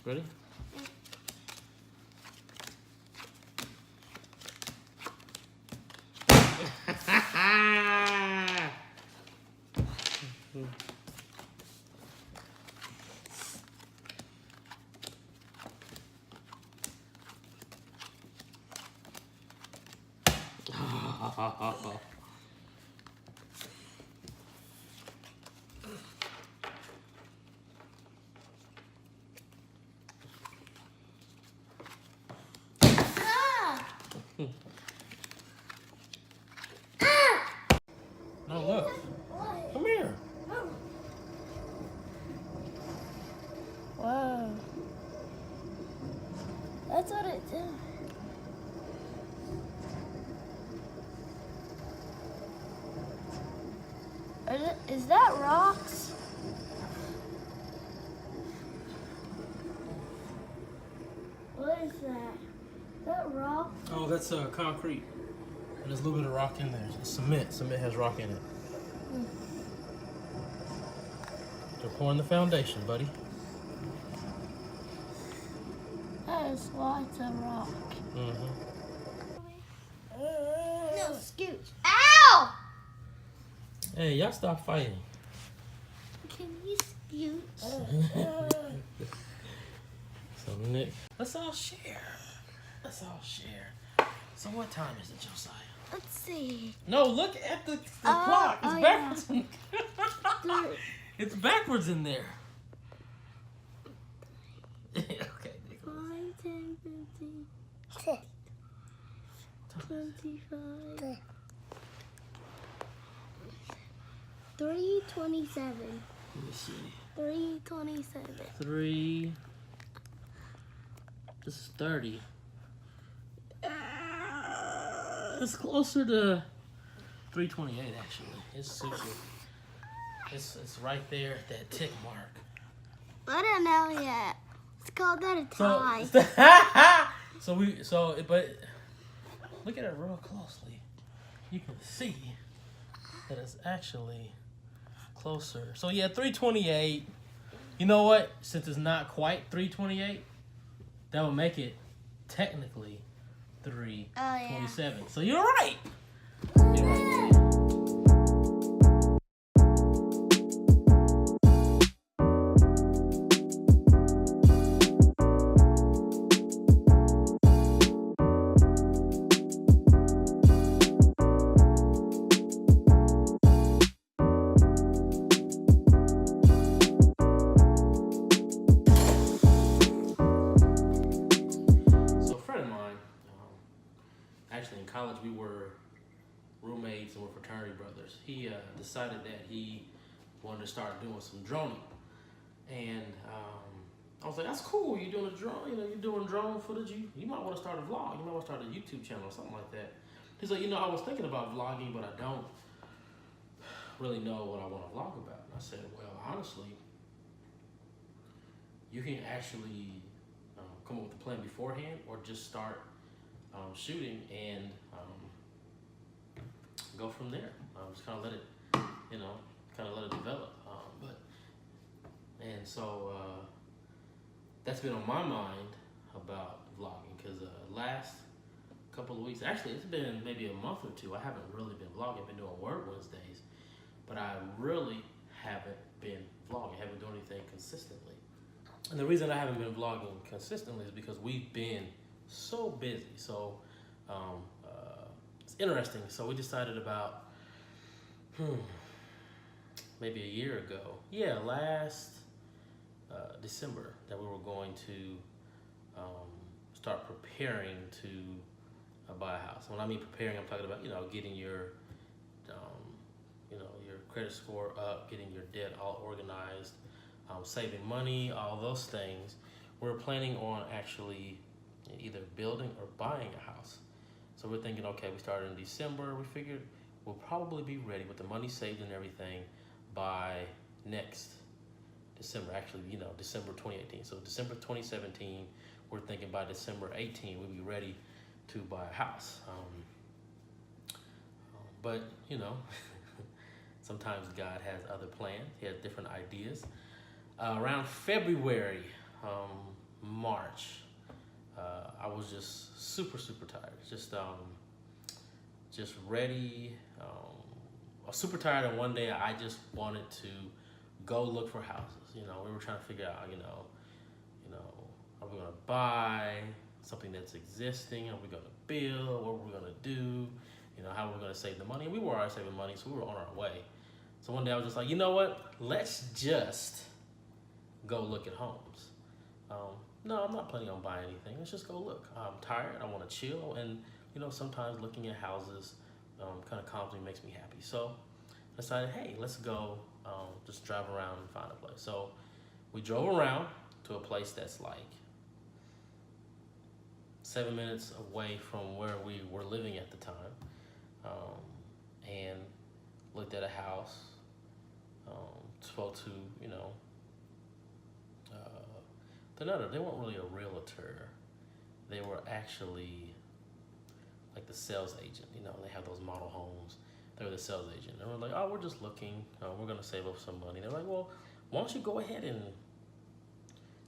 Ready? Now look. Come here. Whoa. That's what it did. Is that rocks? What is that? Is that rock? Oh, that's concrete. And there's a little bit of rock in there. It's cement. Cement has rock in it. They're pouring the foundation, buddy. That is lots of rock. Mm-hmm. No, scoot. Ow! Hey, y'all stop fighting. Can you scoot? So, Nick, let's all share. Let's all share. So what time is it, Josiah? Let's see. No, look at the clock. It's backwards. Yeah. It's backwards in there. Okay. 5, 10, 15, 25. 3:27. Let me see. 3:27. 3. This is 30. It's closer to 3:28 actually. It's super. It's right there at that tick mark. I don't know yet. Let's call that a tie. But look at it real closely. You can see that it's actually closer. So yeah, 3:28. You know what? Since it's not quite 3:28, that will make it technically 3:27. So you're right. You're right. Actually, in college, we were roommates and we're fraternity brothers. He decided that he wanted to start doing some droning, and I was like, "That's cool. You're doing a drone. You know, you're doing drone footage. You might want to start a vlog. You might want to start a YouTube channel or something like that." He's like, "I was thinking about vlogging, but I don't really know what I want to vlog about." And I said, "Well, honestly, you can actually come up with a plan beforehand, or just start." Shooting and go from there. Just kind of let it, develop. So that's been on my mind about vlogging, because last couple of weeks, actually it's been maybe a month or two, I haven't really been vlogging. I've been doing Word Wednesdays, but I really haven't been vlogging. I haven't done anything consistently. And the reason I haven't been vlogging consistently is because we've been so busy. So it's interesting. So we decided about maybe a year ago, last December, that we were going to start preparing to buy a house. When I mean preparing, I'm talking about getting your your credit score up, getting your debt all organized, saving money, all those things. We're planning on actually either building or buying a house. So we're thinking, okay, we started in December. We figured we'll probably be ready with the money saved and everything by next December. Actually, December 2018. So December 2017, we're thinking by December 18, we'll be ready to buy a house. But sometimes God has other plans. He has different ideas. Around February, March, I was just super tired, just ready. I was super tired, and one day I just wanted to go look for houses. You know, we were trying to figure out, are we gonna buy something that's existing? Are we gonna build? What we're gonna do? You know, how we're gonna save the money? And we were already saving money, so we were on our way. So one day I was just like, you know what? Let's just go look at homes. No, I'm not planning on buying anything. Let's just go look. I'm tired. I want to chill, and sometimes looking at houses kind of calms me, makes me happy. So I decided, hey, let's go just drive around and find a place. So we drove around to a place that's like 7 minutes away from where we were living at the time, and looked at a house. Spoke to they weren't really a realtor. They were actually like the sales agent. They have those model homes. They were the sales agent. And we're like, oh, we're just looking. We're gonna save up some money. They're like, well, why don't you go ahead and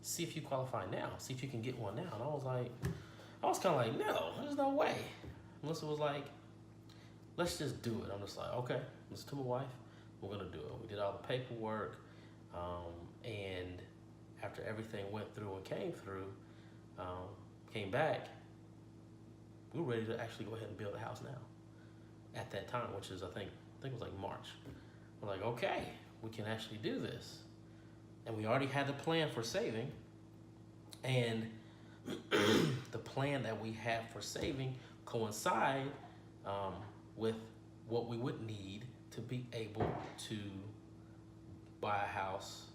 see if you qualify now? See if you can get one now. And I was kind of like, no, there's no way. Melissa was like, let's just do it. I'm just like, okay, listen to my wife. We're gonna do it. We did all the paperwork, and after everything went through and came back, we were ready to actually go ahead and build a house now. At that time, which is I think it was like March. We're like, okay, we can actually do this, and we already had the plan for saving, and the plan that we had for saving coincide with what we would need to be able to buy a house,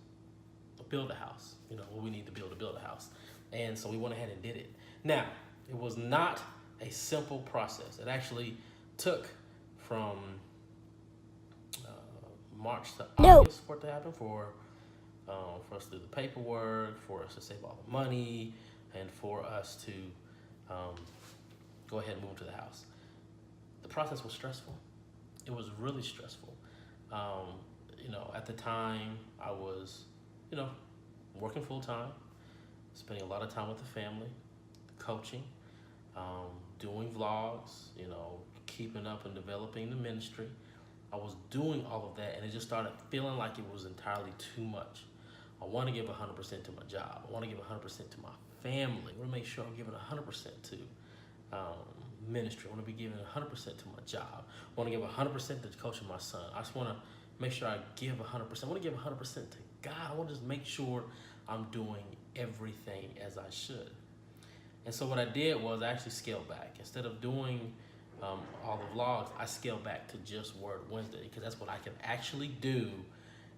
build a house, what we need to build a house. And so we went ahead and did it. Now, it was not a simple process. It actually took from March to August for it to happen, for us to do the paperwork, for us to save all the money, and for us to go ahead and move to the house. The process was stressful. It was really stressful. At the time I was, working full time, spending a lot of time with the family, coaching, doing vlogs, keeping up and developing the ministry. I was doing all of that, and it just started feeling like it was entirely too much. I want to give 100% to my job. I want to give 100% to my family. I want to make sure I'm giving 100% to ministry. I want to be giving 100% to my job. I want to give 100% to coaching my son. I just want to make sure I give 100%. I want to give 100% to God. I want to just make sure I'm doing everything as I should. And so what I did was I actually scaled back. Instead of doing all the vlogs, I scaled back to just Word Wednesday, because that's what I can actually do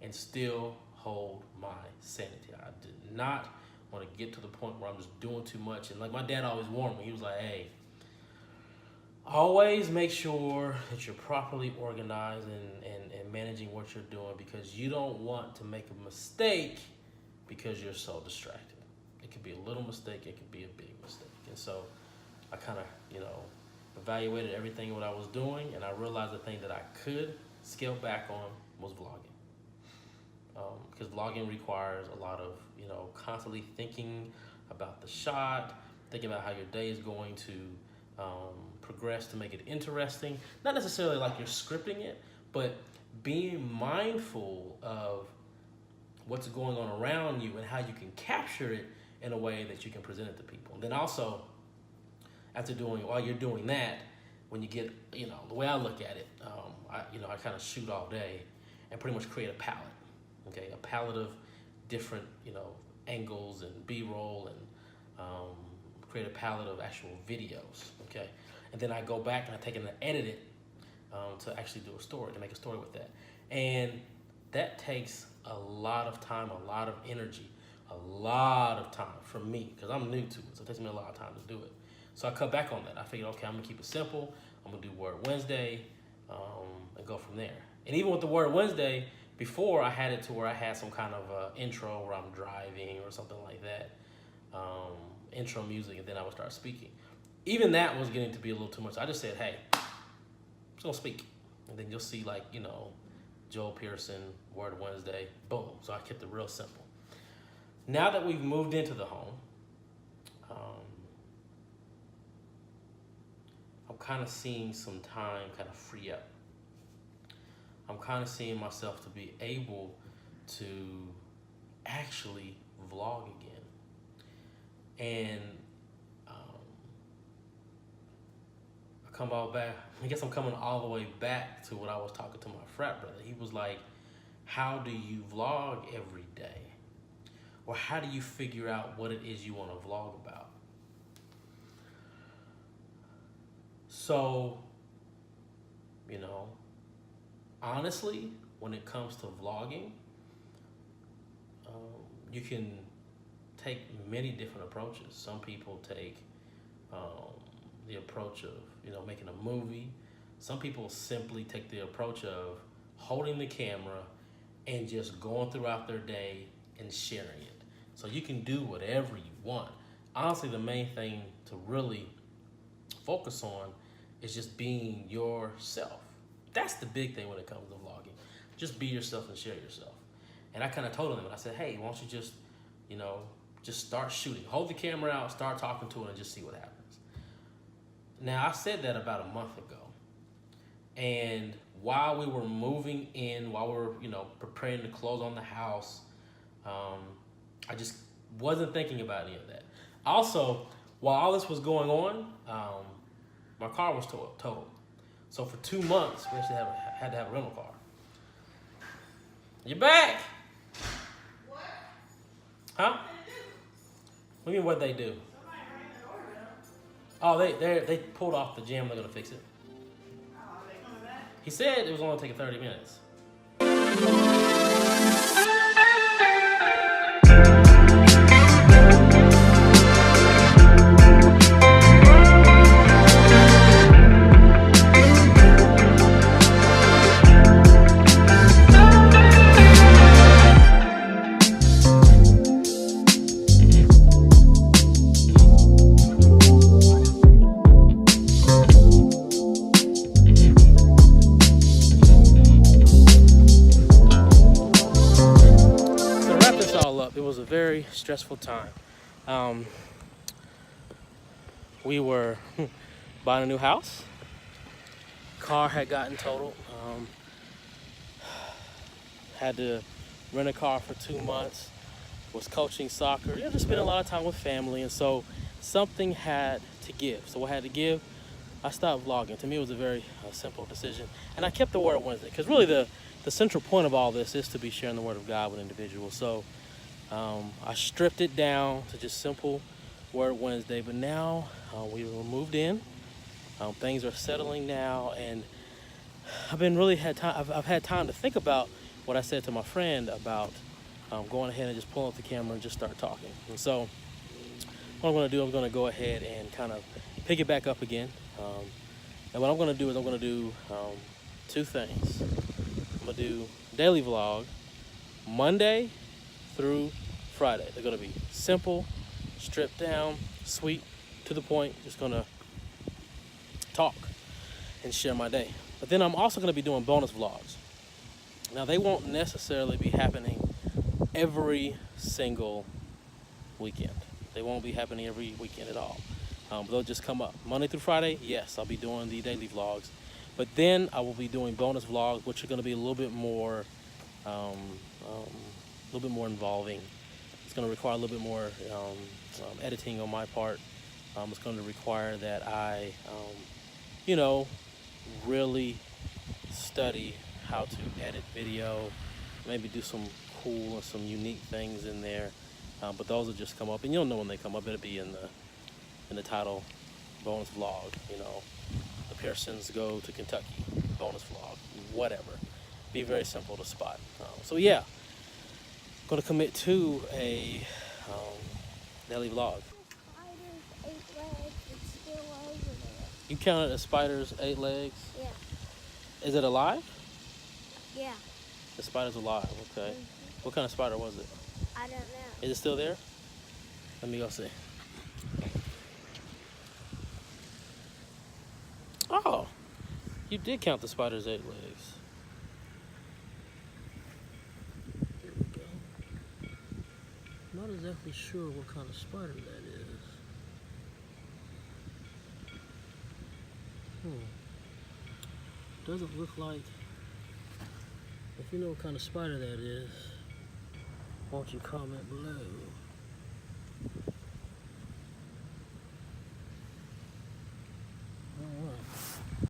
and still hold my sanity. I did not want to get to the point where I'm just doing too much. And like my dad always warned me, he was like, hey, always make sure that you're properly organized and managing what you're doing, because you don't want to make a mistake because you're so distracted. It could be a little mistake, it could be a big mistake. And so I kind of, evaluated everything what I was doing, and I realized the thing that I could scale back on was vlogging. Because vlogging requires a lot of, constantly thinking about the shot, thinking about how your day is going to progress to make it interesting. Not necessarily like you're scripting it, but being mindful of what's going on around you and how you can capture it in a way that you can present it to people. And then also, while you're doing that, when you get, the way I look at it, I kind of shoot all day and pretty much create a palette, okay? A palette of different, angles and B-roll, and create a palette of actual videos, okay? And then I go back and I take it and edit it to actually do a story, to make a story with that. And that takes a lot of time, a lot of energy, a lot of time for me, because I'm new to it, so it takes me a lot of time to do it. So I cut back on that. I figured, okay, I'm gonna keep it simple. I'm gonna do Word Wednesday and go from there. And even with the Word Wednesday, before I had it to where I had some kind of intro where I'm driving or something like that, intro music, and then I would start speaking. Even that was getting to be a little too much. I just said, hey, I'm just gonna speak. And then you'll see like, Joel Pearson, Word Wednesday, boom. So I kept it real simple. Now that we've moved into the home, kind of seeing some time kind of free up. I'm kind of seeing myself to be able to actually vlog again. And I guess I'm coming all the way back to what I was talking to my frat brother. He was like, how do you vlog every day? Or how do you figure out what it is you want to vlog about? So, you know, honestly, when it comes to vlogging, you can take many different approaches. Some people take the approach of, making a movie. Some people simply take the approach of holding the camera and just going throughout their day and sharing it. So you can do whatever you want. Honestly, the main thing to really focus on is just being yourself. That's the big thing when it comes to vlogging. Just be yourself and share yourself. And I kind of told him, I said, hey, why don't you just, just start shooting. Hold the camera out, start talking to it, and just see what happens. Now, I said that about a month ago. And while we were moving in, while we were, preparing to close on the house, I just wasn't thinking about any of that. Also, while all this was going on, my car was totaled. So for 2 months, we actually had to have a rental car. You're back? What? Huh? What do you mean what they do? Somebody rang the doorbell. Oh, they pulled off the jam. They're gonna fix it. Oh, are they coming back? He said it was only taking 30 minutes. It was a very stressful time. We were buying a new house. Car had gotten totaled. Had to rent a car for 2 months. Was coaching soccer. Just spent a lot of time with family, and so something had to give. So what had to give? I stopped vlogging. To me, it was a very simple decision, and I kept the Word Wednesday because really the central point of all this is to be sharing the Word of God with individuals. So I stripped it down to just simple Word Wednesday, but now we were moved in. Things are settling now, and I've had time to think about what I said to my friend about going ahead and just pulling up the camera and just start talking. And so what I'm going to do, I'm going to go ahead and kind of pick it back up again. And what I'm going to do is I'm going to do 2 things. I'm going to do daily vlog Monday through Friday. They're going to be simple, stripped down, sweet, to the point. Just going to talk and share my day. But then I'm also going to be doing bonus vlogs. Now, they won't necessarily be happening every single weekend. They won't be happening every weekend at all. They'll just come up. Monday through Friday, yes, I'll be doing the daily vlogs. But then I will be doing bonus vlogs, which are going to be a little bit more involving. It's going to require a little bit more editing on my part. It's going to require that I, really study how to edit video, maybe do some cool and some unique things in there. But those will just come up, and you'll know when they come up. It'll be in the title, bonus vlog. The Pearsons go to Kentucky, bonus vlog, whatever. Be very simple to spot. So yeah. Going to commit to a daily vlog. Spider's 8 legs. It's still over there. You counted a spider's 8 legs? Yeah. Is it alive? Yeah. The spider's alive, okay. Mm-hmm. What kind of spider was it? I don't know. Is it still there? Let me go see. Oh, you did count the spider's 8 legs. Not exactly sure what kind of spider that is. Doesn't look like. If you know what kind of spider that is, won't you comment below?